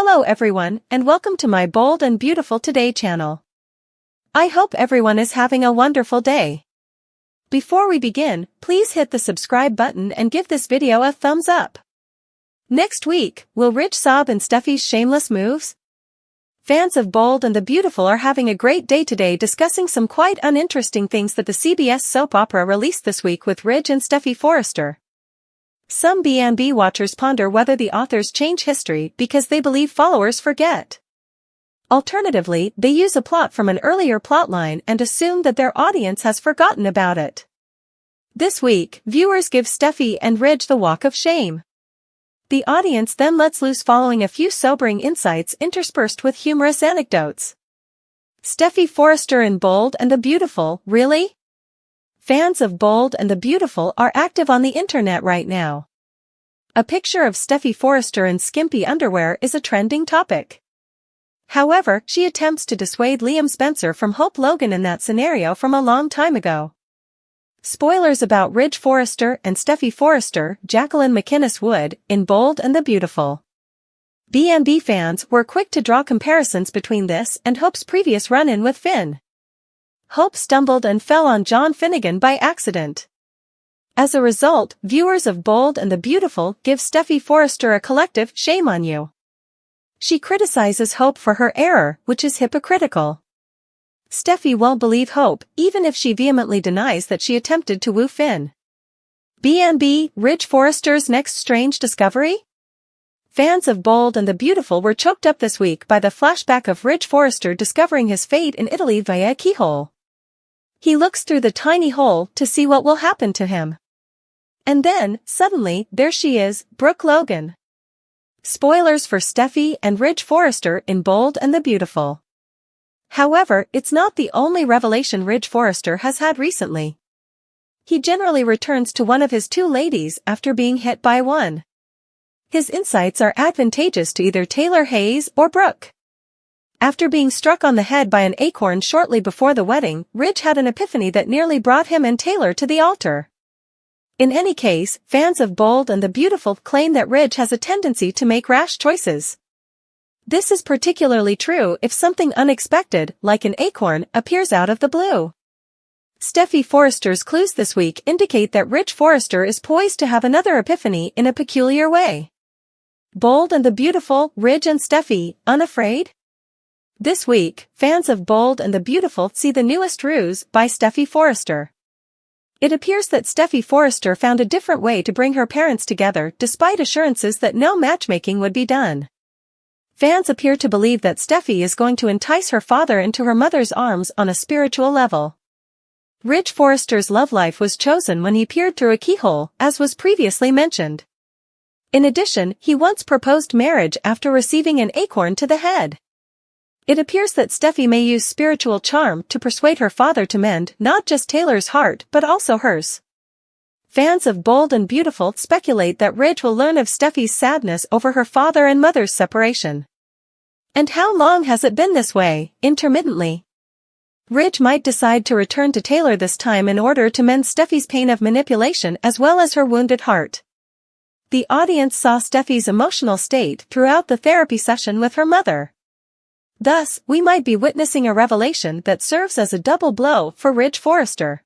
Hello everyone, and welcome to my Bold and Beautiful Today channel. I hope everyone is having a wonderful day. Before we begin, please hit the subscribe button and give this video a thumbs up. Next week, will Ridge sob in Steffy's shameless moves? Fans of Bold and the Beautiful are having a great day today discussing some quite uninteresting things that the CBS soap opera released this week with Ridge and Steffy Forrester. Some B&B watchers ponder whether the authors change history because they believe followers forget. Alternatively, they use a plot from an earlier plotline and assume that their audience has forgotten about it. This week, viewers give Steffy and Ridge the walk of shame. The audience then lets loose following a few sobering insights interspersed with humorous anecdotes. Steffy Forrester in Bold and the Beautiful, really? Fans of Bold and the Beautiful are active on the internet right now. A picture of Steffy Forrester in skimpy underwear is a trending topic. However, she attempts to dissuade Liam Spencer from Hope Logan in that scenario from a long time ago. Spoilers about Ridge Forrester and Steffy Forrester, Jacqueline McInnes Wood, in Bold and the Beautiful. B&B fans were quick to draw comparisons between this and Hope's previous run-in with Finn. Hope stumbled and fell on John Finnegan by accident. As a result, viewers of Bold and the Beautiful give Steffy Forrester a collective "shame on you." She criticizes Hope for her error, which is hypocritical. Steffy won't believe Hope, even if she vehemently denies that she attempted to woo Finn. B&B, Ridge Forrester's next strange discovery? Fans of Bold and the Beautiful were choked up this week by the flashback of Ridge Forrester discovering his fate in Italy via a keyhole. He looks through the tiny hole to see what will happen to him. And then, suddenly, there she is, Brooke Logan. Spoilers for Steffy and Ridge Forrester in Bold and the Beautiful. However, it's not the only revelation Ridge Forrester has had recently. He generally returns to one of his two ladies after being hit by one. His insights are advantageous to either Taylor Hayes or Brooke. After being struck on the head by an acorn shortly before the wedding, Ridge had an epiphany that nearly brought him and Taylor to the altar. In any case, fans of Bold and the Beautiful claim that Ridge has a tendency to make rash choices. This is particularly true if something unexpected, like an acorn, appears out of the blue. Steffy Forrester's clues this week indicate that Ridge Forrester is poised to have another epiphany in a peculiar way. Bold and the Beautiful, Ridge and Steffy, unafraid? This week, fans of Bold and the Beautiful see the newest ruse by Steffy Forrester. It appears that Steffy Forrester found a different way to bring her parents together despite assurances that no matchmaking would be done. Fans appear to believe that Steffy is going to entice her father into her mother's arms on a spiritual level. Ridge Forrester's love life was chosen when he peered through a keyhole, as was previously mentioned. In addition, he once proposed marriage after receiving an acorn to the head. It appears that Steffy may use spiritual charm to persuade her father to mend not just Taylor's heart but also hers. Fans of Bold and Beautiful speculate that Ridge will learn of Steffy's sadness over her father and mother's separation. And how long has it been this way, intermittently? Ridge might decide to return to Taylor this time in order to mend Steffy's pain of manipulation as well as her wounded heart. The audience saw Steffy's emotional state throughout the therapy session with her mother. Thus, we might be witnessing a revelation that serves as a double blow for Ridge Forrester.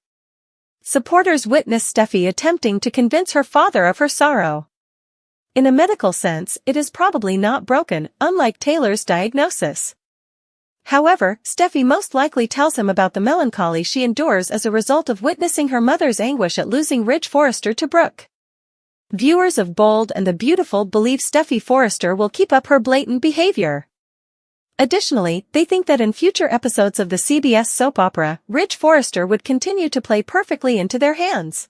Supporters witness Steffy attempting to convince her father of her sorrow. In a medical sense, it is probably not broken, unlike Taylor's diagnosis. However, Steffy most likely tells him about the melancholy she endures as a result of witnessing her mother's anguish at losing Ridge Forrester to Brooke. Viewers of Bold and the Beautiful believe Steffy Forrester will keep up her blatant behavior. Additionally, they think that in future episodes of the CBS soap opera, Ridge Forrester would continue to play perfectly into their hands.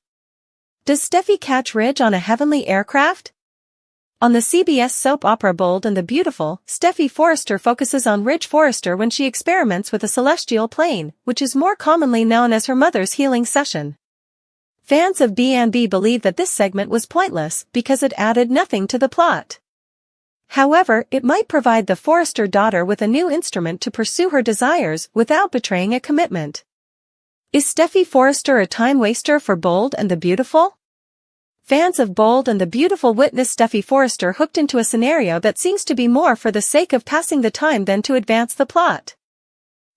Does Steffy catch Ridge on a heavenly aircraft? On the CBS soap opera Bold and the Beautiful, Steffy Forrester focuses on Ridge Forrester when she experiments with a celestial plane, which is more commonly known as her mother's healing session. Fans of B&B believe that this segment was pointless because it added nothing to the plot. However, it might provide the Forrester daughter with a new instrument to pursue her desires without betraying a commitment. Is Steffy Forrester a time waster for Bold and the Beautiful? Fans of Bold and the Beautiful witness Steffy Forrester hooked into a scenario that seems to be more for the sake of passing the time than to advance the plot.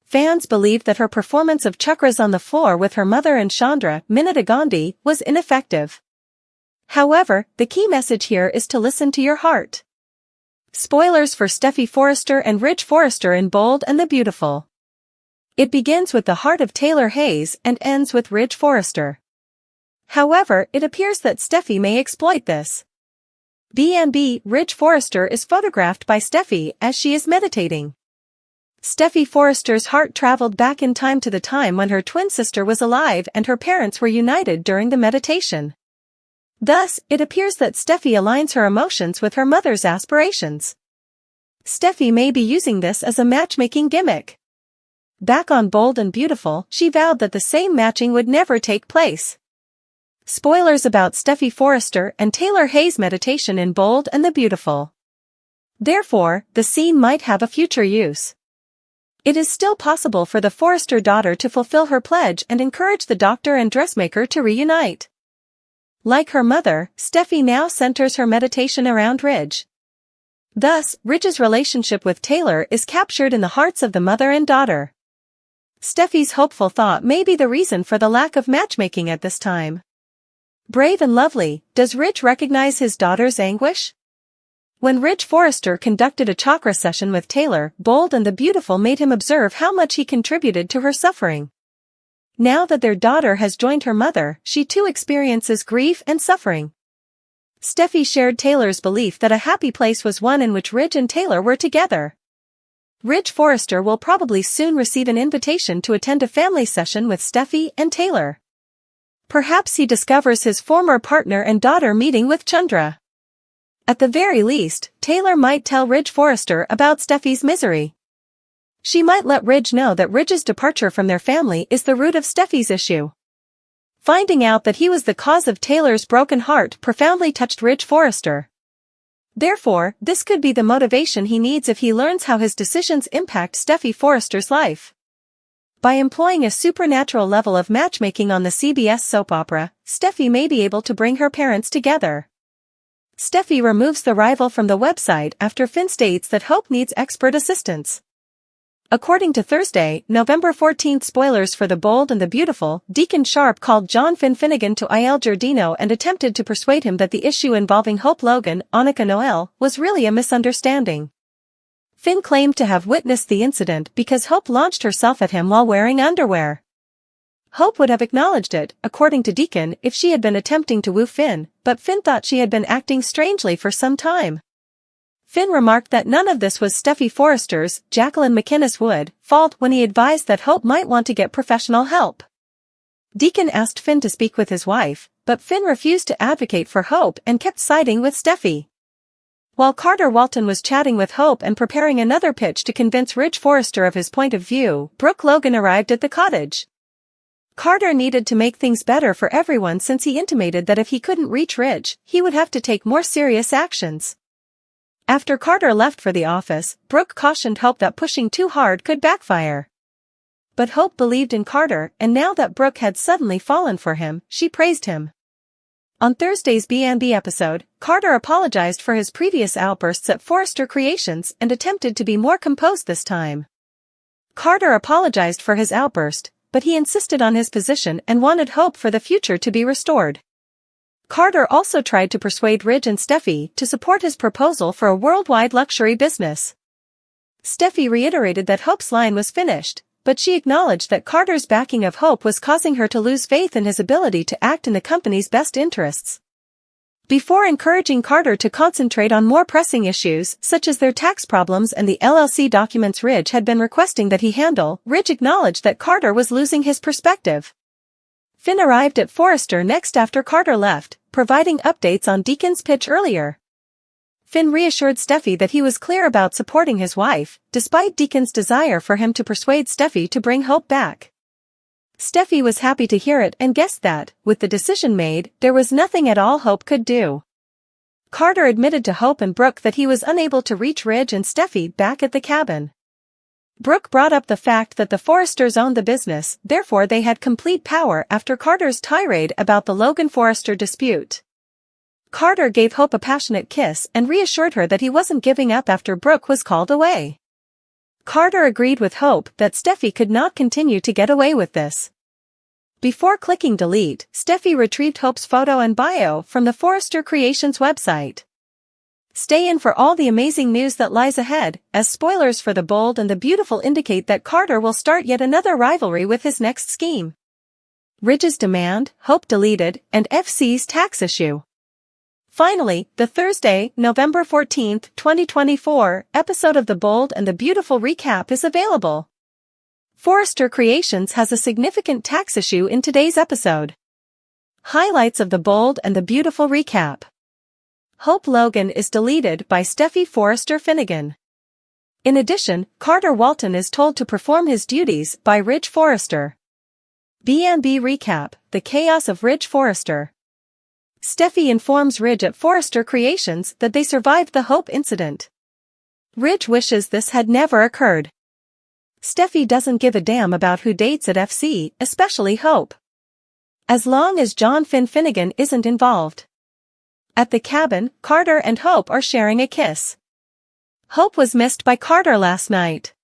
Fans believed that her performance of chakras on the floor with her mother and Chandra, Minita Gandhi, was ineffective. However, the key message here is to listen to your heart. Spoilers for Steffy Forrester and Ridge Forrester in Bold and the Beautiful. It begins with the heart of Taylor Hayes and ends with Ridge Forrester. However, it appears that Steffy may exploit this. B&B Ridge Forrester is photographed by Steffy as she is meditating. Steffy Forrester's heart traveled back in time to the time when her twin sister was alive and her parents were united during the meditation. Thus, it appears that Steffy aligns her emotions with her mother's aspirations. Steffy may be using this as a matchmaking gimmick. Back on Bold and Beautiful, she vowed that the same matching would never take place. Spoilers about Steffy Forrester and Taylor Hayes' meditation in Bold and the Beautiful. Therefore, the scene might have a future use. It is still possible for the Forrester daughter to fulfill her pledge and encourage the doctor and dressmaker to reunite. Like her mother, Steffy now centers her meditation around Ridge. Thus, Ridge's relationship with Taylor is captured in the hearts of the mother and daughter. Steffy's hopeful thought may be the reason for the lack of matchmaking at this time. Brave and lovely, does Ridge recognize his daughter's anguish? When Ridge Forrester conducted a chakra session with Taylor, Bold and the Beautiful made him observe how much he contributed to her suffering. Now that their daughter has joined her mother, she too experiences grief and suffering. Steffy shared Taylor's belief that a happy place was one in which Ridge and Taylor were together. Ridge Forrester will probably soon receive an invitation to attend a family session with Steffy and Taylor. Perhaps he discovers his former partner and daughter meeting with Chandra. At the very least, Taylor might tell Ridge Forrester about Steffy's misery. She might let Ridge know that Ridge's departure from their family is the root of Steffy's issue. Finding out that he was the cause of Taylor's broken heart profoundly touched Ridge Forrester. Therefore, this could be the motivation he needs if he learns how his decisions impact Steffy Forrester's life. By employing a supernatural level of matchmaking on the CBS soap opera, Steffy may be able to bring her parents together. Steffy removes the rival from the website after Finn states that Hope needs expert assistance. According to Thursday, November 14th spoilers for The Bold and the Beautiful, Deacon Sharp called John Finn Finnegan to Il Giardino and attempted to persuade him that the issue involving Hope Logan, Annika Noel, was really a misunderstanding. Finn claimed to have witnessed the incident because Hope launched herself at him while wearing underwear. Hope would have acknowledged it, according to Deacon, if she had been attempting to woo Finn, but Finn thought she had been acting strangely for some time. Finn remarked that none of this was Steffy Forrester's, Jacqueline McInnes Wood, fault when he advised that Hope might want to get professional help. Deacon asked Finn to speak with his wife, but Finn refused to advocate for Hope and kept siding with Steffy. While Carter Walton was chatting with Hope and preparing another pitch to convince Ridge Forrester of his point of view, Brooke Logan arrived at the cottage. Carter needed to make things better for everyone since he intimated that if he couldn't reach Ridge, he would have to take more serious actions. After Carter left for the office, Brooke cautioned Hope that pushing too hard could backfire. But Hope believed in Carter, and now that Brooke had suddenly fallen for him, she praised him. On Thursday's B&B episode, Carter apologized for his previous outbursts at Forrester Creations and attempted to be more composed this time. Carter apologized for his outburst, but he insisted on his position and wanted Hope for the future to be restored. Carter also tried to persuade Ridge and Steffy to support his proposal for a worldwide luxury business. Steffy reiterated that Hope's line was finished, but she acknowledged that Carter's backing of Hope was causing her to lose faith in his ability to act in the company's best interests. Before encouraging Carter to concentrate on more pressing issues, such as their tax problems and the LLC documents Ridge had been requesting that he handle, Ridge acknowledged that Carter was losing his perspective. Finn arrived at Forrester next after Carter left, providing updates on Deacon's pitch earlier. Finn reassured Steffy that he was clear about supporting his wife, despite Deacon's desire for him to persuade Steffy to bring Hope back. Steffy was happy to hear it and guessed that, with the decision made, there was nothing at all Hope could do. Carter admitted to Hope and Brooke that he was unable to reach Ridge and Steffy back at the cabin. Brooke brought up the fact that the Forresters owned the business, therefore they had complete power after Carter's tirade about the Logan Forrester dispute. Carter gave Hope a passionate kiss and reassured her that he wasn't giving up after Brooke was called away. Carter agreed with Hope that Steffy could not continue to get away with this. Before clicking delete, Steffy retrieved Hope's photo and bio from the Forrester Creations website. Stay in for all the amazing news that lies ahead, as spoilers for The Bold and the Beautiful indicate that Carter will start yet another rivalry with his next scheme. Ridge's demand, Hope deleted, and FC's tax issue. Finally, the Thursday, November 14, 2024, episode of The Bold and the Beautiful recap is available. Forrester Creations has a significant tax issue in today's episode. Highlights of The Bold and the Beautiful recap. Hope Logan is deleted by Steffy Forrester Finnegan. In addition, Carter Walton is told to perform his duties by Ridge Forrester. B&B recap, the chaos of Ridge Forrester. Steffy informs Ridge at Forrester Creations that they survived the Hope incident. Ridge wishes this had never occurred. Steffy doesn't give a damn about who dates at FC, especially Hope. As long as John Finn Finnegan isn't involved. At the cabin, Carter and Hope are sharing a kiss. Hope was missed by Carter last night.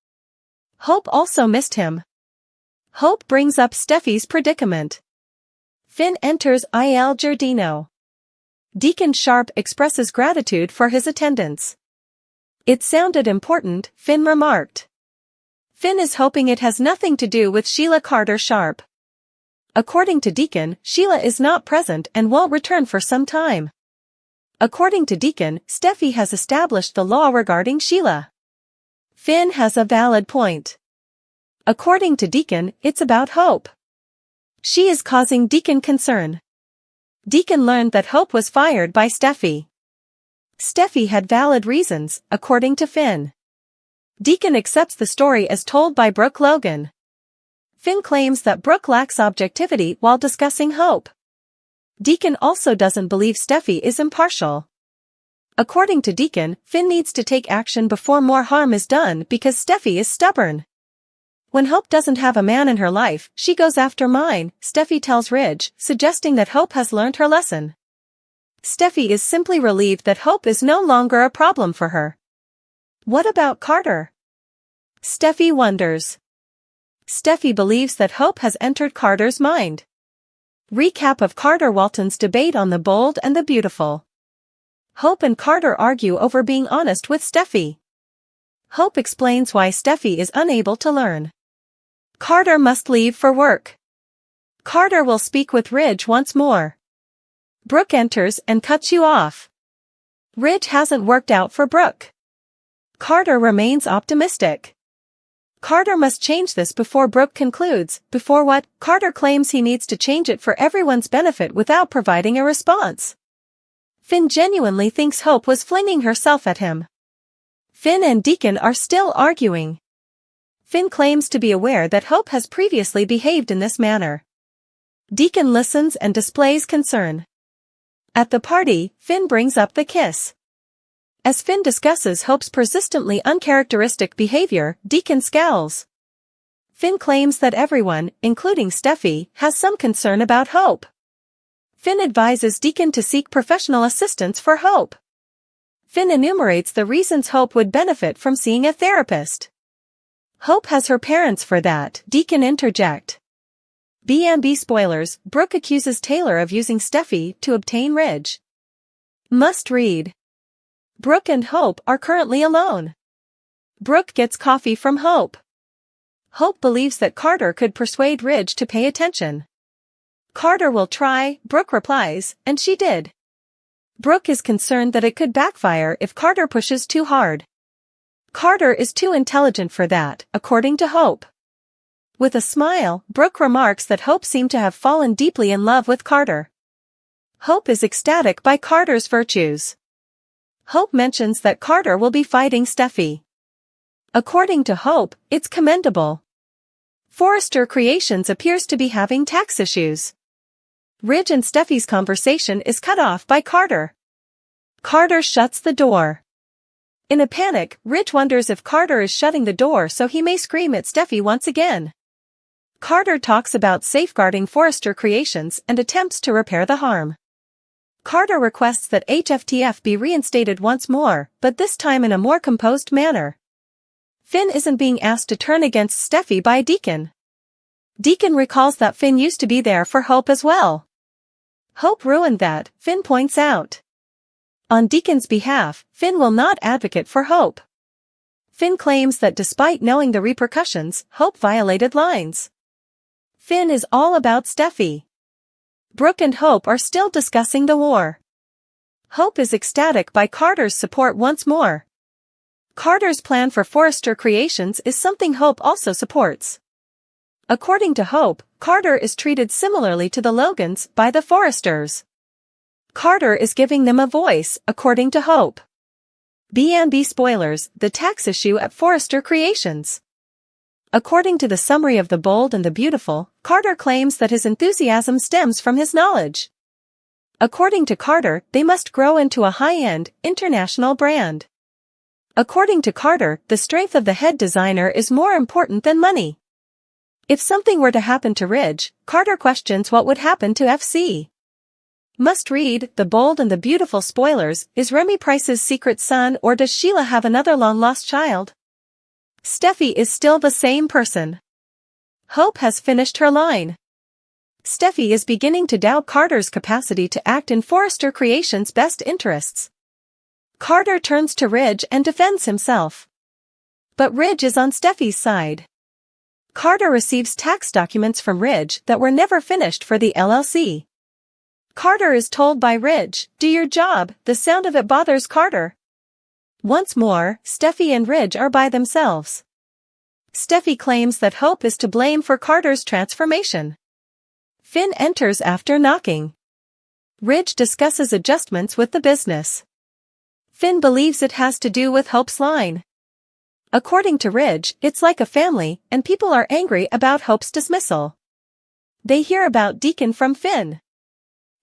Hope also missed him. Hope brings up Steffy's predicament. Finn enters Il Giardino. Deacon Sharp expresses gratitude for his attendance. It sounded important, Finn remarked. Finn is hoping it has nothing to do with Sheila Carter Sharp. According to Deacon, Sheila is not present and won't return for some time. According to Deacon, Steffy has established the law regarding Sheila. Finn has a valid point. According to Deacon, it's about Hope. She is causing Deacon concern. Deacon learned that Hope was fired by Steffy. Steffy had valid reasons, according to Finn. Deacon accepts the story as told by Brooke Logan. Finn claims that Brooke lacks objectivity while discussing Hope. Deacon also doesn't believe Steffy is impartial. According to Deacon, Finn needs to take action before more harm is done because Steffy is stubborn. When Hope doesn't have a man in her life, she goes after mine, Steffy tells Ridge, suggesting that Hope has learned her lesson. Steffy is simply relieved that Hope is no longer a problem for her. What about Carter? Steffy wonders. Steffy believes that Hope has entered Carter's mind. Recap of Carter Walton's debate on The Bold and the Beautiful. Hope and Carter argue over being honest with Steffy. Hope explains why Steffy is unable to learn. Carter must leave for work. Carter will speak with Ridge once more. Brooke enters and cuts you off. Ridge hasn't worked out for Brooke. Carter remains optimistic. Carter must change this before Brooke concludes. Before what? Carter claims he needs to change it for everyone's benefit without providing a response. Finn genuinely thinks Hope was flinging herself at him. Finn and Deacon are still arguing. Finn claims to be aware that Hope has previously behaved in this manner. Deacon listens and displays concern. At the party, Finn brings up the kiss. As Finn discusses Hope's persistently uncharacteristic behavior, Deacon scowls. Finn claims that everyone, including Steffy, has some concern about Hope. Finn advises Deacon to seek professional assistance for Hope. Finn enumerates the reasons Hope would benefit from seeing a therapist. Hope has her parents for that, Deacon interject. B&B spoilers, Brooke accuses Taylor of using Steffy to obtain Ridge. Must read. Brooke and Hope are currently alone. Brooke gets coffee from Hope. Hope believes that Carter could persuade Ridge to pay attention. Carter will try, Brooke replies, and she did. Brooke is concerned that it could backfire if Carter pushes too hard. Carter is too intelligent for that, according to Hope. With a smile, Brooke remarks that Hope seemed to have fallen deeply in love with Carter. Hope is ecstatic by Carter's virtues. Hope mentions that Carter will be fighting Steffy. According to Hope, it's commendable. Forrester Creations appears to be having tax issues. Ridge and Steffy's conversation is cut off by Carter. Carter shuts the door. In a panic, Ridge wonders if Carter is shutting the door so he may scream at Steffy once again. Carter talks about safeguarding Forrester Creations and attempts to repair the harm. Carter requests that HFTF be reinstated once more, but this time in a more composed manner. Finn isn't being asked to turn against Steffy by Deacon. Deacon recalls that Finn used to be there for Hope as well. Hope ruined that, Finn points out. On Deacon's behalf, Finn will not advocate for Hope. Finn claims that despite knowing the repercussions, Hope violated lines. Finn is all about Steffy. Brooke and Hope are still discussing the war. Hope is ecstatic by Carter's support once more. Carter's plan for Forrester creations is something Hope also supports. According to Hope, Carter is treated similarly to the Logans by the Forresters. Carter is giving them a voice, according to Hope. B&B spoilers, the tax issue at Forrester Creations. According to the summary of The Bold and the Beautiful, Carter claims that his enthusiasm stems from his knowledge. According to Carter, they must grow into a high-end, international brand. According to Carter, the strength of the head designer is more important than money. If something were to happen to Ridge, Carter questions what would happen to FC. Must read, The Bold and the Beautiful spoilers, is Remy Price's secret son or does Sheila have another long-lost child? Steffy is still the same person. Hope has finished her line. Steffy is beginning to doubt Carter's capacity to act in Forrester Creations' best interests. Carter turns to Ridge and defends himself. But Ridge is on Steffy's side. Carter receives tax documents from Ridge that were never finished for the LLC. Carter is told by Ridge, "Do your job." The sound of it bothers Carter. Once more, Steffy and Ridge are by themselves. Steffy claims that Hope is to blame for Carter's transformation. Finn enters after knocking. Ridge discusses adjustments with the business. Finn believes it has to do with Hope's line. According to Ridge, it's like a family, and people are angry about Hope's dismissal. They hear about Deacon from Finn.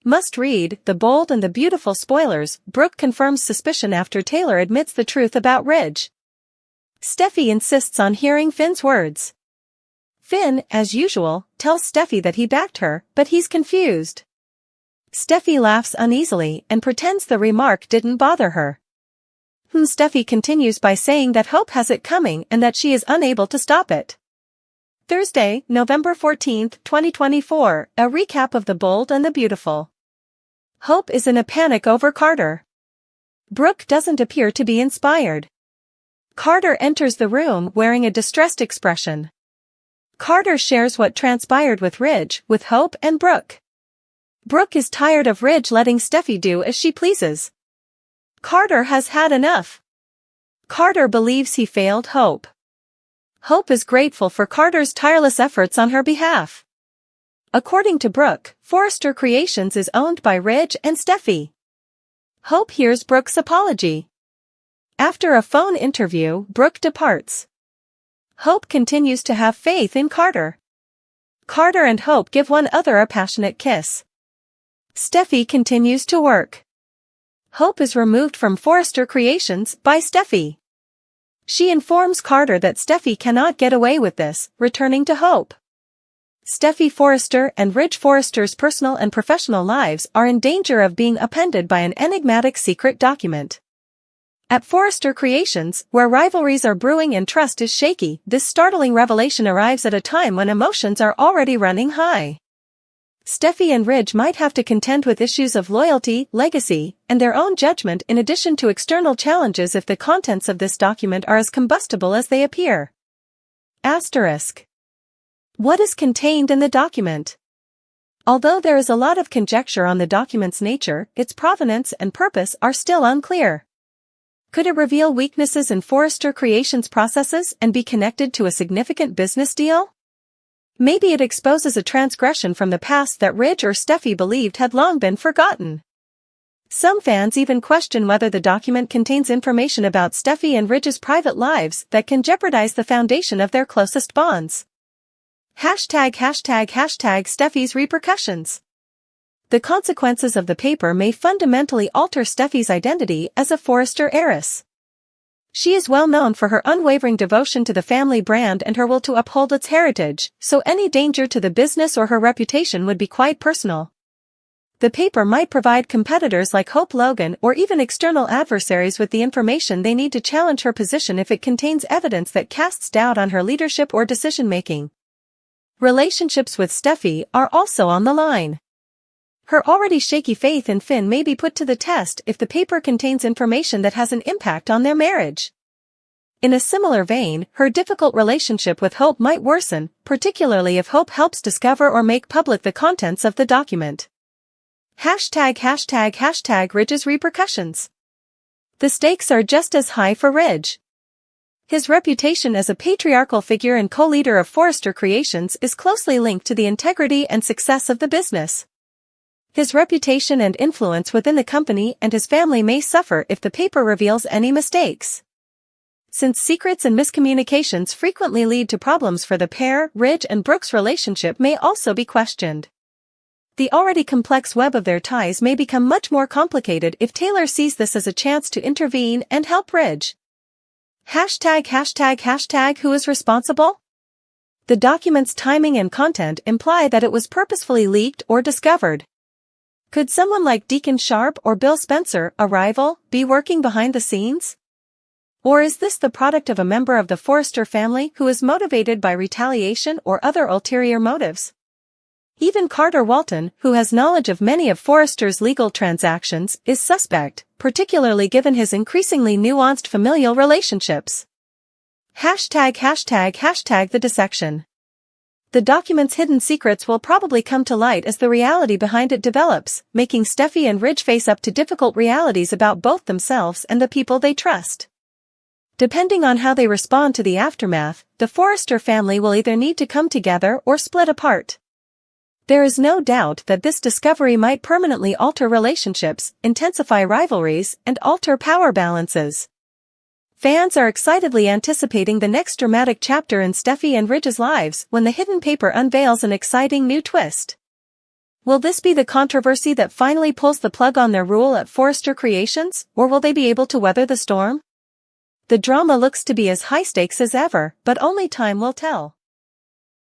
Must read, The Bold and the Beautiful spoilers, Brooke confirms suspicion after Taylor admits the truth about Ridge. Steffy insists on hearing Finn's words. Finn, as usual, tells Steffy that he backed her, but he's confused. Steffy laughs uneasily and pretends the remark didn't bother her. Steffy continues by saying that Hope has it coming and that she is unable to stop it. Thursday, November 14, 2024, a recap of The Bold and the Beautiful. Hope is in a panic over Carter. Brooke doesn't appear to be inspired. Carter enters the room wearing a distressed expression. Carter shares what transpired with Ridge, with Hope and Brooke. Brooke is tired of Ridge letting Steffy do as she pleases. Carter has had enough. Carter believes he failed Hope. Hope is grateful for Carter's tireless efforts on her behalf. According to Brooke, Forrester Creations is owned by Ridge and Steffy. Hope hears Brooke's apology. After a phone interview, Brooke departs. Hope continues to have faith in Carter. Carter and Hope give one another a passionate kiss. Steffy continues to work. Hope is removed from Forrester Creations by Steffy. She informs Carter that Steffy cannot get away with this, returning to Hope. Steffy Forrester and Ridge Forrester's personal and professional lives are in danger of being upended by an enigmatic secret document. At Forrester Creations, where rivalries are brewing and trust is shaky, this startling revelation arrives at a time when emotions are already running high. Steffy and Ridge might have to contend with issues of loyalty, legacy, and their own judgment in addition to external challenges if the contents of this document are as combustible as they appear. Asterisk. What is contained in the document? Although there is a lot of conjecture on the document's nature, its provenance and purpose are still unclear. Could it reveal weaknesses in Forrester Creations' processes and be connected to a significant business deal? Maybe it exposes a transgression from the past that Ridge or Steffy believed had long been forgotten. Some fans even question whether the document contains information about Steffy and Ridge's private lives that can jeopardize the foundation of their closest bonds. #Steffy's repercussions. The consequences of the paper may fundamentally alter Steffy's identity as a Forrester heiress. She is well known for her unwavering devotion to the family brand and her will to uphold its heritage, so any danger to the business or her reputation would be quite personal. The paper might provide competitors like Hope Logan or even external adversaries with the information they need to challenge her position if it contains evidence that casts doubt on her leadership or decision-making. Relationships with Steffy are also on the line. Her already shaky faith in Finn may be put to the test if the paper contains information that has an impact on their marriage. In a similar vein, her difficult relationship with Hope might worsen, particularly if Hope helps discover or make public the contents of the document. #Ridge's repercussions. The stakes are just as high for Ridge. His reputation as a patriarchal figure and co-leader of Forrester Creations is closely linked to the integrity and success of the business. His reputation and influence within the company and his family may suffer if the paper reveals any mistakes. Since secrets and miscommunications frequently lead to problems for the pair, Ridge and Brooke's relationship may also be questioned. The already complex web of their ties may become much more complicated if Taylor sees this as a chance to intervene and help Ridge. #Who is responsible? The document's timing and content imply that it was purposefully leaked or discovered. Could someone like Deacon Sharp or Bill Spencer, a rival, be working behind the scenes? Or is this the product of a member of the Forrester family who is motivated by retaliation or other ulterior motives? Even Carter Walton, who has knowledge of many of Forrester's legal transactions, is suspect, particularly given his increasingly nuanced familial relationships. #The dissection. The document's hidden secrets will probably come to light as the reality behind it develops, making Steffy and Ridge face up to difficult realities about both themselves and the people they trust. Depending on how they respond to the aftermath, the Forrester family will either need to come together or split apart. There is no doubt that this discovery might permanently alter relationships, intensify rivalries, and alter power balances. Fans are excitedly anticipating the next dramatic chapter in Steffy and Ridge's lives when the hidden paper unveils an exciting new twist. Will this be the controversy that finally pulls the plug on their rule at Forrester Creations, or will they be able to weather the storm? The drama looks to be as high stakes as ever, but only time will tell.